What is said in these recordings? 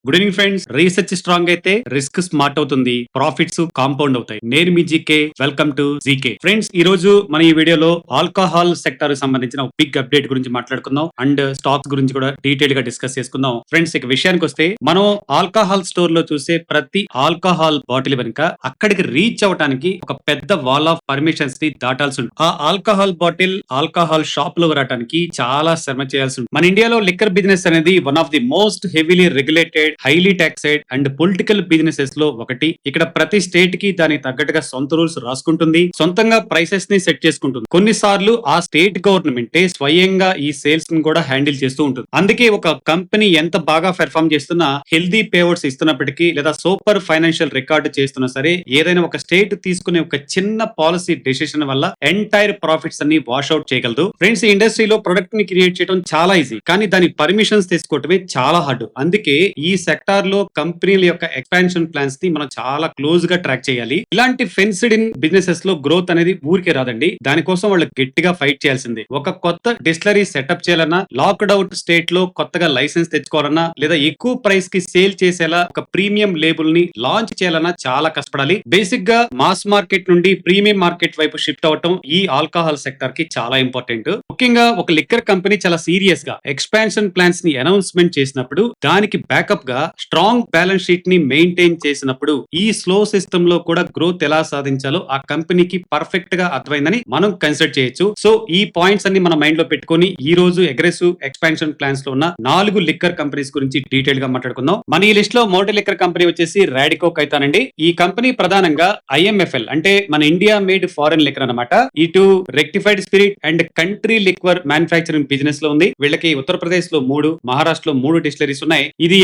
Good evening friends. Research strong అయితే risk smart అవుతుంది, profits compound అవుతాయి. నేను మీ GK, welcome to GK. Friends, ఈ రోజు మన ఈ వీడియోలో ఆల్కహాల్ సెక్టర్ సంబంధించిన బిగ్ అప్డేట్ గురించి మాట్లాడుకుందాం అండ్ స్టాక్స్ గురించి కూడా డీటెయిల్ గా డిస్కస్ చేసుకుందాం. ఫ్రెండ్స్, ఇక విషయానికి వస్తే మనం ఆల్కహాల్ స్టోర్ లో చూసే ప్రతి ఆల్కహాల్ బాటిల్ వెనుక అక్కడికి రీచ్ అవడానికి ఒక పెద్ద వాల్ ఆఫ్ పర్మిషన్స్ ని దాటాల్సి ఉంటుంది. ఆ ఆల్కహాల్ బాటిల్ ఆల్కహాల్ షాప్ లో రావడానికి చాలా శ్రమ చేయాల్సి ఉంటుంది. మన ఇండియాలో లిక్కర్ బిజినెస్ అనేది one of the most heavily regulated, highly taxed and political businesses లో ఒకటి. ఇక్కడ ప్రతి స్టేట్ కి దానికి తగ్గట్టుగా సొంత రూల్స్ రాసుకుంటుంది, సొంతంగా ప్రైసెస్ ని సెట్ చేసుకుంటుంది. కొన్నిసార్లు ఆ స్టేట్ గవర్నమెంట్ స్వయంగా ఈ సేల్స్ ని కూడా హ్యాండిల్ చేస్తూ ఉంటుంది. అందుకే ఒక కంపెనీ ఎంత బాగా పెర్ఫార్మ్ చేస్తున్నా, హెల్దీ పేవర్స్ ఇస్తున్నప్పటికీ లేదా సూపర్ ఫైనాన్షియల్ రికార్డు చేస్తున్నా సరే, ఏదైనా ఒక స్టేట్ తీసుకునే ఒక చిన్న పాలసీ డెసిషన్ వల్ల ఎంటైర్ ప్రాఫిట్స్ అన్ని వాష్ అవుట్ చేయగలదు. ఫ్రెండ్స్, ఈ ఇండస్ట్రీలో ప్రొడక్ట్ ని క్రియేట్ చేయడం చాలా ఈజీ, కానీ దాని పర్మిషన్స్ తీసుకోవటమే చాలా హార్డ్. అందుకే ఈ సెక్టార్ లో కంపెనీల యొక్క ఎక్స్పాన్షన్ ప్లాన్స్ ని మనం చాలా క్లోజ్ గా ట్రాక్ చేయాలి. ఇలాంటి ఫెన్స్డ్ ఇన్ బిజినెసెస్ లో గ్రోత్ అనేది ఊరికే రాదండి. దానికోసం వాళ్ళు గట్టిగా ఫైట్ చేయాల్సిందే. ఒక కొత్త డిస్టిలరీ సెటప్ చేయాలన్నా, లాక్డ్ అవుట్ స్టేట్ లో కొత్తగా లైసెన్స్ తెచ్చుకోవాలన్నా, లేదా ఎక్కువ ప్రైస్ కి సేల్ చేసేలా ఒక ప్రీమియం లేబుల్ ని లాంచ్ చేయాలన్నా చాలా కష్టపడాలి. బేసిక్ గా మాస్ మార్కెట్ నుండి ప్రీమియం మార్కెట్ వైపు షిఫ్ట్ అవటం ఈ ఆల్కహాల్ సెక్టర్ కి చాలా ఇంపార్టెంట్. ముఖ్యంగా ఒక లిక్కర్ కంపెనీ చాలా సీరియస్ గా ఎక్స్పాన్షన్ ప్లాన్స్ ని అనౌన్స్మెంట్ చేసినప్పుడు, దానికి బ్యాకప్ గా స్ట్రాంగ్ బ్యాలెన్స్ షీట్ ని మెయింటైన్ చేసినప్పుడు, ఈ స్లో సిస్టమ్ లో కూడా గ్రోత్ ఎలా సాధించాలో ఆ కంపెనీకి పర్ఫెక్ట్ గా అర్థమైందని మనం కన్సిడర్ చేయొచ్చు. సో ఈ పాయింట్స్ అన్ని మన మైండ్ లో పెట్టుకొని ఈ రోజు అగ్రెసివ్ ఎక్స్పాన్షన్ ప్లాన్స్ లో ఉన్న 4 లిక్కర్ కంపెనీస్ గురించి డీటెయిల్ గా మాట్లాడుకుందాం. మన ఈ లిస్ట్ లో మొదటి లిక్కర్ కంపెనీ వచ్చేసి రాడికో ఖైతాన్. ఈ కంపెనీ ప్రధానంగా ఐఎంఎఫ్ఎల్ అంటే మన ఇండియా మేడ్ ఫారెన్ లిక్కర్ అన్నమాట. ఇటు rectified spirit and country liquor manufacturing business లో ఉంది. వీళ్ళకి ఉత్తరప్రదేశ్ లో 3, మహారాష్ట్రలో 3 డిస్టిలరీస్ ఉన్నాయి. ఇది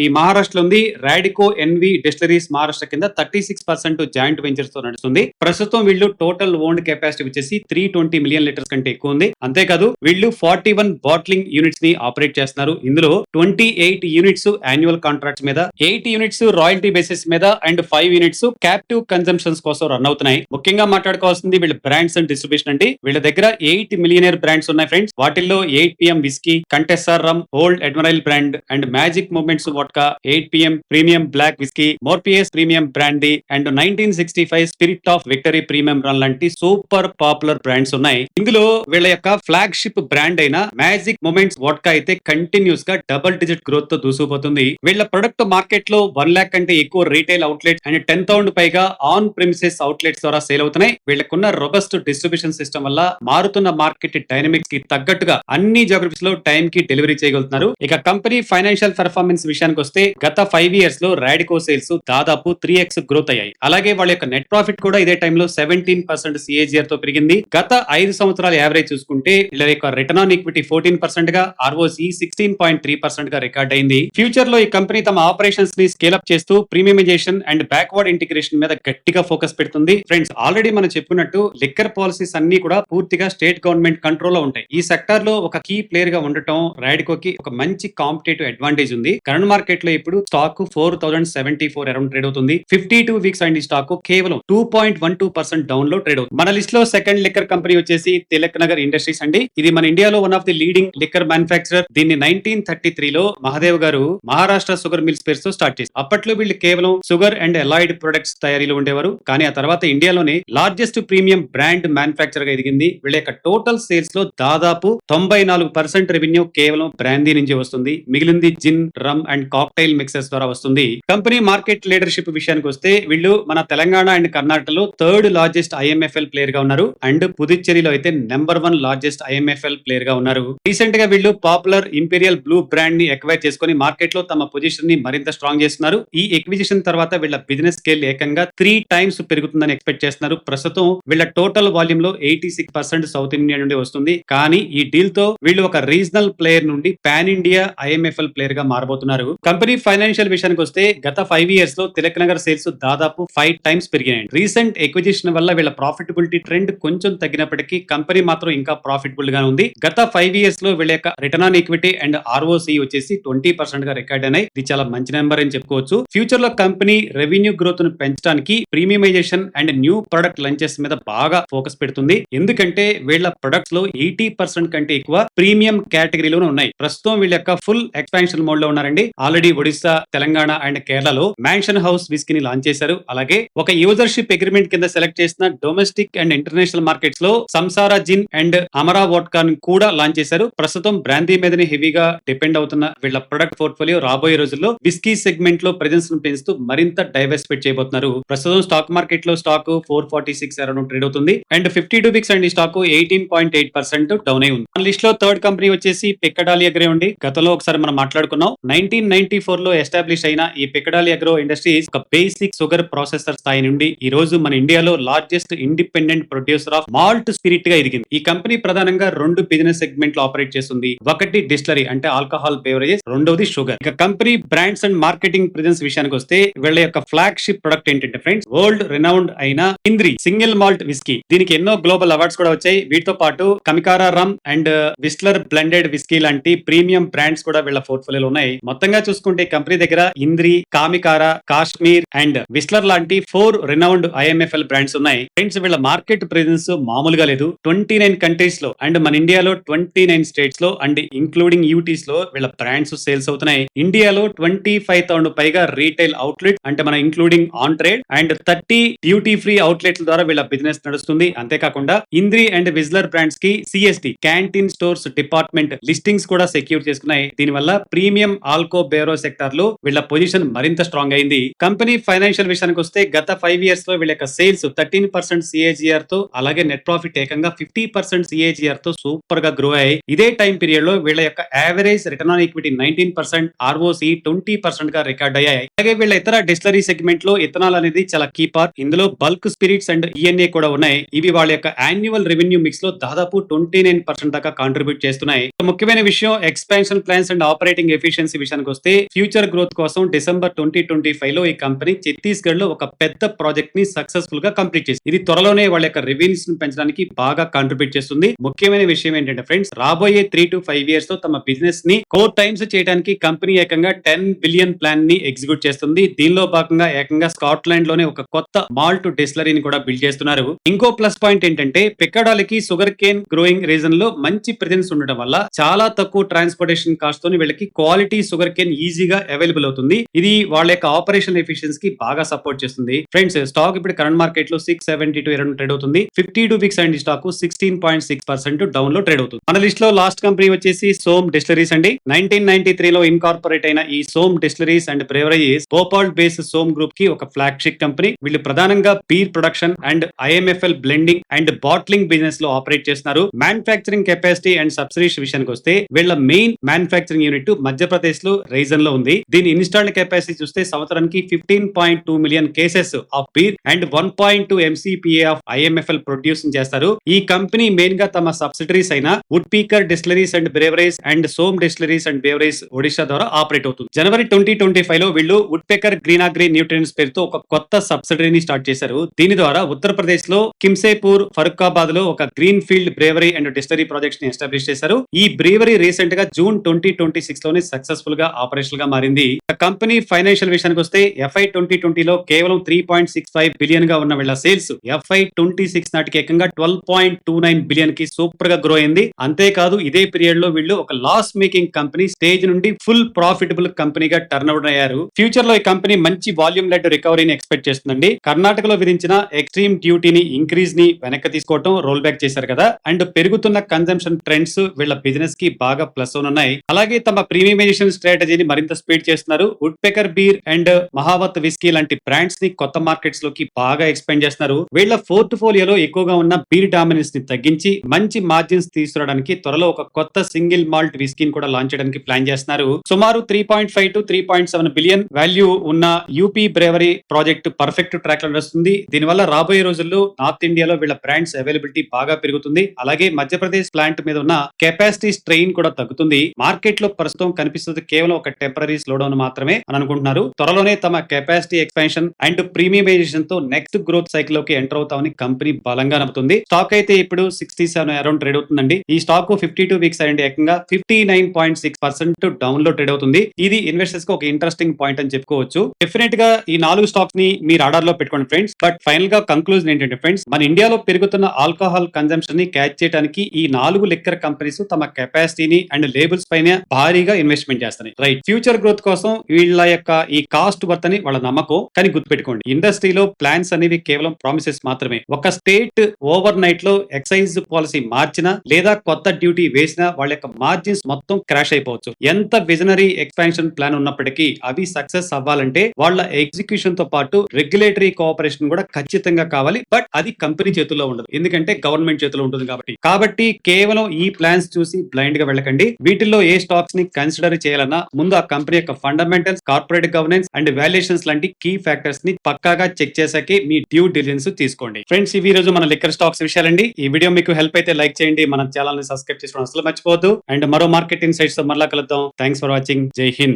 ఈ మహారాష్ట్రలో ఉంది. రాడికో ఎన్వి డిస్టిలరీస్ మహారాష్ట్ర కింద 36% జాయింట్ వెంచర్స్ తో నడుస్తుంది. ప్రస్తుతం వీళ్ళు టోటల్ ఓన్డ్ కెపాసిటీ వచ్చేసి 320 మిలియన్ లీటర్స్ కంటే ఎక్కువ ఉంది. అంతేకాదు వీళ్ళు 41 బాట్లింగ్ యూనిట్స్ ని ఆపరేట్ చేస్తున్నారు. ఇందులో 28 యూనిట్స్ యాన్యువల్ కాంట్రాక్ట్స్ మీద, 8 యూనిట్స్ రాయల్టీ బేసిస్ మీద అండ్ 5 యూనిట్స్ క్యాప్టివ్ కన్జంప్షన్స్ కోసం రన్ అవుతున్నాయి. ముఖ్యంగా మాట్లాడుకోవాల్సింది వీళ్ళ బ్రాండ్స్ అండ్ డిస్ట్రిబ్యూషన్ అండి. వీళ్ళ దగ్గర 8 మిలియనర్ బ్రాండ్స్ ఉన్నాయి ఫ్రెండ్స్. వాటిల్లో 8PM whisky, Contessa rum, old admiral brand and magic moments vodka, 8PM premium black whisky, Morpheus premium brandy and 1965 spirit of victory premium rum లాంటి super popular brands ఉన్నాయి. ఇందులో వీళ్ళ యొక్క ఫ్లాగ్షిప్ బ్రాండ్ అయిన magic moments vodka అయితే continuous గా double digit growth తో దూసుకుపోతుంది. వీళ్ళ ప్రొడక్ట్ మార్కెట్ లో 1 lakh కంటే ఎక్కువ రీటైల్ అవుట్లెట్స్ అండ్ 10,000 పైగా ఆన్ ప్రిమిసెస్ అవుట్లెట్స్ ద్వారా సేల్ అవుతున్నాయి. వీళ్ళకున్న రోబస్ట్ డిస్ట్రిబ్యూషన్ సిస్టమ్ వల్ల మారుతున్న మార్కెట్ డైనమిక్స్ కి తగ్గట్టుగా అన్ని జోగ్రఫీస్ లో టైం కి డెలివరీ చేయగలుగుతున్నారు. ఇక కంపెనీ ఫైనాన్షియల్ పెర్ఫార్మెన్స్ విషయానికి వస్తే గత 5 ఇయర్స్ లో రాడికో సేల్స్ దాదాపు 3x గ్రోత్ అయ్యాయి. అలాగే వాళ్ళ యొక్క నెట్ ప్రాఫిట్ కూడా ఇదే టైంలో 17% CAGR తో పెరిగింది. గత 5 సంవత్సరాల యావరేజ్ చూసుకుంటే వీళ్ళ యొక్క రిటర్న్ ఆన్ ఈక్విటీ 14% గా, ROCE 16.3% గా రికార్డ్ అయింది. ఫ్యూచర్ లో ఈ కంపెనీ తమ ఆపరేషన్స్ ని స్కేల్ అప్ చేస్తూ ప్రీమియమైజేషన్ అండ్ బ్యాక్వర్డ్ ఇంటిగ్రేషన్ మీద గట్టిగా ఫోకస్ పెడుతుంది. ఫ్రెండ్స్, ఆల్రెడీ మనం చెప్పుకున్నట్టు లిక్కర్ పాలసీస్ అన్ని కూడా పూర్తిగా స్టేట్ గవర్నమెంట్ కంట్రోల్ లో ఉంటాయి. ఈ సెక్టార్ లో ఒక కీ ప్లేయర్ గా ఉండటం రాడికోకి ఒక మంచి కాంపిటేటివ్ అడ్వాంటేజ్ ఉంది. కరెంట్ మార్కెట్ లో ఇప్పుడు స్టాక్ 4074 అరౌండ్ ట్రేడ్ అవుతుంది. 52 వీక్స్ అండ్ స్టాక్ కేవలం 2.12% డౌన్ లో ట్రేడ్ అవుతుంది. మన లిస్ట్ లో సెకండ్ లిక్కర్ కంపెనీ వచ్చేసి తిలక్ నగర్ ఇండస్ట్రీస్ అండి. ఇది మన ఇండియాలో one of the leading liquor manufacturer. దీన్ని 1933 లో మహాదేవ్ గారు మహారాష్ట్ర షుగర్ మిల్స్ పేరుతో స్టార్ట్ చేశారు. అప్పట్లో వీళ్ళు కేవలం షుగర్ అండ్ ఎలాయిడ్ ప్రొడక్ట్స్ తయారీలో ఉండేవారు. కానీ ఆ తర్వాత ఇండియాలోనే లార్జెస్ట్ ప్రీమియం బ్రాండ్ మ్యానుఫ్యాక్చర్ గా ఎదిగింది. వీళ్ళ యొక్క టోటల్ సేల్స్ లో దాదాపు 94% రెవెన్యూ కేవలం బ్రాందీ నుంచి వస్తుంది. మిగిలింది జిన్, రమ్ అండ్ కాక్టైల్ మిక్సర్స్ ద్వారా వస్తుంది. కంపెనీ మార్కెట్ లీడర్షిప్ విషయానికి వస్తే వీళ్ళు మన తెలంగాణ అండ్ కర్ణాటకలో 3rd లార్జెస్ట్ IMFL ప్లేయర్ గా ఉన్నారు. అండ్ పుదుచ్చేరిలో అయితే నెంబర్ 1 లార్జెస్ట్ IMFL ప్లేయర్ గా ఉన్నారు. రీసెంట్ గా వీళ్ళు పాపులర్ ఇంపీరియల్ బ్లూ బ్రాండ్ ని ఎక్వైర్ చేసుకుని మార్కెట్ లో తమ పొజిషన్ ని మరింత స్ట్రాంగ్ చేస్తున్నారు. ఈ ఎక్విజిషన్ తర్వాత వీళ్ళ బిజినెస్ స్కేల్ ఏకంగా 3 times పెరుగుతుందని ఎక్స్పెక్ట్ చేస్తున్నారు. ప్రస్తుతం వీళ్ళ టోటల్ వాల్యూమ్ లో 86% సౌత్ ఇండియా నుండి వస్తుంది. కానీ ఈ డీల్ తో వీళ్ళు ఒక రీజనల్ ప్లేయర్ నుండి పాన్ ఇండియా IMFL ప్లేయర్ గా మారబోతున్నారు. కంపెనీ ఫైనాన్షియల్ విషయానికి వస్తే గత 5 ఇయర్స్ లో తిలక్ నగర్ సేల్స్ దాదాపు 5 times పెరిగాయి. రీసెంట్ ఎక్విజిషన్ వల్ల వీళ్ళ ప్రాఫిటబిలిటీ ట్రెండ్ కొంచెం తగ్గినప్పటికీ కంపెనీ మాత్రం ఇంకా ప్రాఫిటబుల్ గా ఉంది. గత 5 ఇయర్స్ లో వీళ్ళ యొక్క return on equity and ROCE వచ్చేసి 20% గా రికార్డ్ అయినాయి. ఇది చాలా మంచి నెంబర్ అని చెప్పుకోవచ్చు. ఫ్యూచర్ లో కంపెనీ రెవెన్యూ గ్రోత్ ను పెంచడానికి premiumisation and new product launches మీద బాగా ఫోకస్ పెడుతుంది. ఎందుకంటే వీళ్ళ ప్రొడక్ట్స్ లో 80% కంటే ఎక్కువ ప్రీమియం కేటగిరీలోనే ఉన్నాయి. ప్రస్తుతం వీళ్ళ యొక్క ఫుల్ ఎక్స్పాన్షన్ మోడ్ లో ఉన్నారండి. ఆల్రెడీ ఒడిశా, తెలంగాణ అండ్ కేరళలో మ్యాన్షన్ హౌస్ విస్కీని లాంచ్ చేశారు. అలాగే ఒక యూజర్షిప్ అగ్రిమెంట్ కింద సెలెక్ట్ చేసిన డొమెస్టిక్ అండ్ ఇంటర్నేషనల్ మార్కెట్స్ లో సంసారా జిన్ అండ్ అమరా వోడ్కా కూడా లాంచ్ చేశారు. ప్రస్తుతం బ్రాందీ మీదనే హెవీగా డిపెండ్ అవుతున్న వీళ్ళ ప్రొడక్ట్ పోర్ట్ఫోలియో రాబోయే రోజుల్లో విస్కీ సెగ్మెంట్ లో ప్రెజెన్స్ ను పెంచుతూ మరింత డైవర్సిఫైడ్ చేయబోతున్నారు. ప్రస్తుతం స్టాక్ మార్కెట్ లో స్టాక్ 446 అరౌండ్ ట్రేడ్ అవుతుంది అండ్ 52 వీక్స్ అండ్ ఈ స్టాక్ 18.8% డౌన్ అయి ఉంది. మన లిస్ట్ లో థర్డ్ కంపెనీ వచ్చేసి పిక్కడాలి అగ్రో అండి. గతంలో ఒకసారి మనం మాట్లాడుకున్నాం. 1994 లో ఎస్టాబ్లిష్ అయిన ఈ పిక్కడాలి అగ్రో ఇండస్ట్రీస్ ఒక బేసిక్ షుగర్ ప్రాసెసర్ స్థాయి నుండి ఈ రోజు మన ఇండియాలో largest independent producer of malt spirit గా ఎదిగింది. ఈ కంపెనీ ప్రధానంగా రెండు బిజినెస్ సెగ్మెంట్ లో ఆపరేట్ చేస్తుంది. ఒకటి డిస్టిలరీ అంటే ఆల్కహాల్ బెవరేజెస్, రెండోది షుగర్. ఇక company brands and marketing presence విషయానికి వస్తే వీళ్ళ యొక్క ఫ్లాగ్షిప్ ప్రొడక్ట్ ఏంటంటే ఫ్రెండ్స్, వరల్డ్ రెనౌండ్ అయిన ఇంద్రి సింగిల్ మాల్ట్ విస్కీ. దీనికి ఎన్నో గ్లోబల్ అవార్డ్స్ కూడా వచ్చాయి. వీటితో పాటు కమికారా రమ్ అండ్ విస్లర్ బ్లెండెడ్ విస్కీ లాంటి ప్రీమియం బ్రాండ్స్ కూడా వీళ్ళ పోర్ట్ఫోలియోలో ఉన్నాయి. మొత్తంగా చూసుకుంటే కంపెనీ దగ్గర ఇంద్రి, కామికారా, కాశ్మీర్ అండ్ విస్లర్ లాంటి 4 రెనౌండ్ IMFL బ్రాండ్స్ ఉన్నాయి. ఫ్రెండ్స్, వీళ్ళ మార్కెట్ ప్రెజెన్స్ మామూలుగా లేదు. 29 కంట్రీస్ లో అండ్ మన ఇండియాలో 29 స్టేట్స్ లో అండ్ ఇంక్లూడింగ్ యూటీస్ లో వీళ్ళ బ్రాండ్స్ సేల్స్ అవుతున్నాయి. ఇండియాలో 25,000 పైగా రీటైల్ అవుట్లెట్ అంటే మన including on trade and 30 duty free అవుట్లెట్ల ద్వారా వీళ్ళ బిజినెస్ నడుస్తుంది. అంతేకాకుండా ఇంద్రి అండ్ విజ్లర్ బ్రాండ్స్ కి CSD canteen stores department listings కూడా సెక్యూర్ చేసుకున్నాయి. దీనివల్ల ప్రీమియం ఆల్కో బేరో సెక్టార్ లో వీళ్ళ పొజిషన్ మరింత స్ట్రాంగ్ అయింది. కంపెనీ ఫైనాన్షియల్ విషయానికి వస్తే గత 5 ఇయర్స్ లో వీళ్ళ యొక్క సేల్స్ 13% CAGR తో అలాగే నెట్ ప్రాఫిట్ ఏకంగా 50% CAGR తో సూపర్ గా గ్రో అయ్యాయి. ఇదే టైం పీరియడ్ లో వీళ్ళ యొక్క average return on equity 19%, ROC 20% గా రికార్డ్ అయ్యాయి. అలాగే వీళ్ళ ఇతర డిస్టిలరీ సెగ్మెంట్ లో ఇథనాల్ అనేది చాలా కీ పార్ట్. ఇందులో బల్క్ స్పిరిట్స్ అండ్ ENA కూడా ఉన్నాయి. ఇవి వాళ్ళ యొక్క యాన్యువల్ రెవెన్యూ మిక్స్ లో దాదాపు 29% దాకా కాంట్రిబ్యూట్ చేస్తున్నాయి. ముఖ్యమైన విషయం expansion plans and operating efficiency విషయానికి వస్తే ఫ్యూచర్ గ్రోత్ కోసం డిసెంబర్ 2025 లో ఈ కంపెనీ ఛత్తీస్గఢ్ లో ఒక పెద్ద ప్రాజెక్ట్ ని సక్సెస్ఫుల్ గా కంప్లీట్ చేసింది. ఇది త్వరలోనే వాళ్ళ యొక్క రెవెన్యూస్ ను పెంచడానికి బాగా కాంట్రిబ్యూట్ చేస్తుంది. ముఖ్యమైన విషయం ఏంటంటే ఫ్రెండ్స్, రాబోయే 3 to 5 ఇయర్స్ తో తమ బిజినెస్ ని 4 టైమ్స్ చేయడానికి కంపెనీ ఏకంగా 10 బిలియన్ ప్లాన్ ని ఎగ్జిక్యూట్ చేస్తుంది. దీనిలో భాగంగా ఏకంగా స్కాట్లాండ్ లోనే ఒక కొత్త మాల్ట్ డిస్టిలరీని కూడా బిల్డ్ చేస్తున్నారు. ఇంకో ప్లస్ పాయింట్ ఏంటంటే పిక్కడాలికి షుగర్ కేన్ గ్రోయింగ్ రీజన్ లో మంచి ప్రెజెన్స్ ఉండడం వల్ల చాలా తక్కువ ట్రాన్స్పోర్టేషన్ కాస్ట్ తో వీళ్ళకి క్వాలిటీ షుగర్ కేన్ ఈజీగా అవైలబుల్ అవుతుంది. ఇది వాళ్ళ యొక్క ఆపరేషన్ ఎఫిషియన్సీ కి బాగా సపోర్ట్ చేస్తుంది. ఫ్రెండ్స్, స్టాక్ ఇప్పుడు కరెంట్ మార్కెట్ లో 672 అరౌండ్ ట్రేడ్ అవుతుంది. 52 వీక్స్ అండ్ స్టాక్ 16.6% డౌన్ లో ట్రేడ్ అవుతుంది. మన లిస్ట్ లో లాస్ట్ కంపెనీ వచ్చేసి సోమ్ డిస్టిలరీస్ అండి. 1993 లో ఇన్కార్పొరేట్ అయిన ఈ Som distilleries and breweries Bhopal based Som group కి ఒక ఫ్లాగ్షిప్ కంపెనీ. వీళ్ళు ప్రధానంగా beer production and IMFL blending and bottling business లో ఆపరేట్ చేస్తున్నారు. మ్యానుఫ్యాక్చరింగ్ కెపాసిటీ అండ్ సబ్సిడీస్ విషయానికి వస్తే వీళ్ళ మెయిన్ మ్యానుఫ్యాక్చరింగ్ యూనిట్ మధ్యప్రదేశ్ లో రైజన్ లో ఉంది. దీని ఇన్స్టాల్డ్ కెపాసిటీ చూస్తే సంవత్సరానికి 15.2 million cases of beer and 1.2 MCPA of IMFL produce చేస్తారు. ఈ కంపెనీ మెయిన్ గా తమ సబ్సిడరీస్ అయిన woodpecker distilleries and breweries and Som distilleries and breweries Odisha ద్వారా ఆపరేట్ అవుతుంది. జనవరి 2025 లో వీళ్ళు వుడ్ పేకర్ గ్రీనాగ్రీ న్యూట్రియన్స్ పేరుతో ఒక కొత్త సబ్సిడరీని స్టార్ట్ చేశారు. దీని ద్వారా ఉత్తరప్రదేశ్ లో కిమ్సేపూర్, ఫరూఖాబాద్ లో ఒక green field bravery and distillery projects ని ఎస్టాబ్లిష్ చేశారు. ఈ బ్రేవరీ రీసెంట్ గా జూన్ 2026 లోనే సక్సెస్ఫుల్ గా ఆపరేషనల్ గా మారింది. కంపెనీ ఫైనాన్షియల్ విషయానికి వస్తే FY 2020 లో కేవలం 3.65 బిలియన్ గా ఉన్న వీళ్ళ సేల్స్ FY 26 నాటికి ఏకంగా 12.29 బిలియన్ కి సూపర్ గా గ్రో అయింది. అంతేకాదు ఇదే పీరియడ్ లో వీళ్ళు ఒక లాస్ మేకింగ్ కంపెనీ స్టేజ్ నుండి ఫుల్ ప్రాఫిటబుల్ కంపెనీగా టర్న్ అవుట్ అయ్యారు. ఫ్యూచర్ లో ఈ కంపెనీ మంచి వాల్యూమ్ లెడ్ రికవరీని ఎక్స్పెక్ట్ చేస్తుందండి. కర్ణాటకలో విధించిన ఎక్స్ట్రీమ్ డ్యూటీని ఇంక్రీజ్ ని వెనక్కి తీసుకోవడం రోల్ బ్యాక్ చేశారు కదా. అండ్ పెరుగుతున్న కన్జంప్షన్ ట్రెండ్స్ వీళ్ళ బిజినెస్ కి బాగా ప్లస్ ఉన్నాయి. అలాగే తమ ప్రీమియమైజేషన్ స్ట్రాటజీని మరింత స్పీడ్ చేస్తున్నారు. Woodpecker beer and Mahavat whisky లాంటి బ్రాండ్స్ ని కొత్త మార్కెట్స్ లోకి బాగా ఎక్స్పెండ్ చేస్తున్నారు. వీళ్ళ పోర్ట్ఫోలియోలో ఎక్కువగా ఉన్న బీర్ డామినెన్స్ ని తగ్గించి మంచి మార్జిన్స్ తీసుకురావడానికి త్వరలో ఒక కొత్త సింగిల్ మాల్ట్ విస్కీని కూడా లాంచ్ చేయడానికి ప్లాన్ చేస్తున్నారు. సుమారు 3.5 to 3.7 బిలియన్ వాల్యూ ఉన్న UP bravery project perfect track లో నడుస్తుంది. దీనివల్ల రాబోయే రోజుల్లో నార్త్ ఇండియాలో వీళ్ళ బ్రాండ్స్ అవైలబిలిటీ బాగా పెరుగుతుంది. అలాగే మధ్యప్రదేశ్ ప్లాంట్ మీద ఉన్న కెపాసిటీ స్ట్రెయిన్ కూడా తగ్గుతుంది. మార్కెట్ లో ప్రస్తుతం కనిపిస్తుంది కేవలం ఒక టెంపరరీ స్లో డౌన్ మాత్రమే అని అనుకుంటున్నారు. త్వరలోనే తమ కెపాసిటీ ఎక్స్పాన్షన్ అండ్ ప్రీమియమైజేషన్ తో నెక్స్ట్ గ్రోత్ సైకిల్ లోకి ఎంటర్ అవుతామని కంపెనీ బలంగా నమ్ముతుంది. స్టాక్ అయితే ఇప్పుడు 67 అరౌండ్ ట్రేడ్ అవుతుందండి. ఈ స్టాక్ 52 వీక్స్ అండ్ ఏకంగా 59.6% డౌన్ లో ట్రేడ్ అవుతుంది. ఇది ఇన్వెస్టర్స్ కి ఒక ఇంట్రెస్టింగ్ పాయింట్ అని చెప్పుకోవచ్చు. డెఫినెట్ గా ఈ 4 స్టాక్స్ ని మీరు ఆర్డర్ లో పెట్టుకోండి ఫ్రెండ్స్. బట్ ఫైనల్ గా కంక్లూజన్ ఏంటంటే ఫ్రెండ్స్, మన ఇండియాలో పెరుగుతున్న ఆల్కహాల్ కన్జంప్షన్ ని క్యాచ్ చేయడానికి ఈ 4 లిక్కర్ కంపెనీస్ తమ కెపాసిటీని అండ్ లేబుల్స్ పైన భారీగా ఇన్వెస్ట్మెంట్ చేస్తాయి. రైట్. ఫ్యూచర్ గ్రోత్ కోసం వీళ్ళ యొక్క ఈ కాస్ట్ వర్త్ అని వాళ్ళ నమ్మకం. కానీ గుర్తుపెట్టుకోండి, ఇండస్ట్రీలో ప్లాన్స్ అనేవి కేవలం ప్రామిసెస్ మాత్రమే. ఒక స్టేట్ ఓవర్ నైట్ లో ఎక్సైజ్ పాలసీ మార్చినా లేదా కొత్త డ్యూటీ వేసినా వాళ్ళ యొక్క మార్జిన్స్ మొత్తం క్రాష్ అయిపోవచ్చు. ఎంత విజనరీ ఎక్స్పాన్షన్ ప్లాన్ ఉన్నప్పటికీ అవి సక్సెస్ అవ్వాలంటే వాళ్ళ ఎగ్జిక్యూషన్ తో పాటు రెగ్యులేటరీ కోఆపరేషన్ కూడా ఖచ్చితంగా కావాలి. బట్ అది కంపెనీ చేతుల్లో ఉండదు, ఎందుకంటే గవర్నమెంట్ చేతిలో ఉంటుంది కాబట్టి కేవలం ఈ ప్లాన్స్ చూసి బ్లైండ్ గా వెళ్ళకండి. వీటిల్లో ఏ స్టాక్స్ ని కన్సిడర్ చేయాలన్నా ముందు ఆ కంపెనీ యొక్క fundamentals, corporate governance and valuations లాంటి కీ ఫ్యాక్టర్స్ ని పక్కాగా చెక్ చేసాకే మీ డ్యూ డిలిజెన్స్ తీసుకోండి. ఫ్రెండ్స్, ఈ రోజు మన లిక్కర్ స్టాక్స్ విషయాలండి. ఈ వీడియో మీకు హెల్ప్ అయితే లైక్ చేయండి, మన ఛానల్ ని సబ్స్క్రైబ్ చేసుకోవడం అసలు మర్చిపోవద్దు. అండ్ మరో మార్కెట్ ఇన్సైట్స్ తో మరలా కలుద్దాం. Thanks for watching. జై హింద్.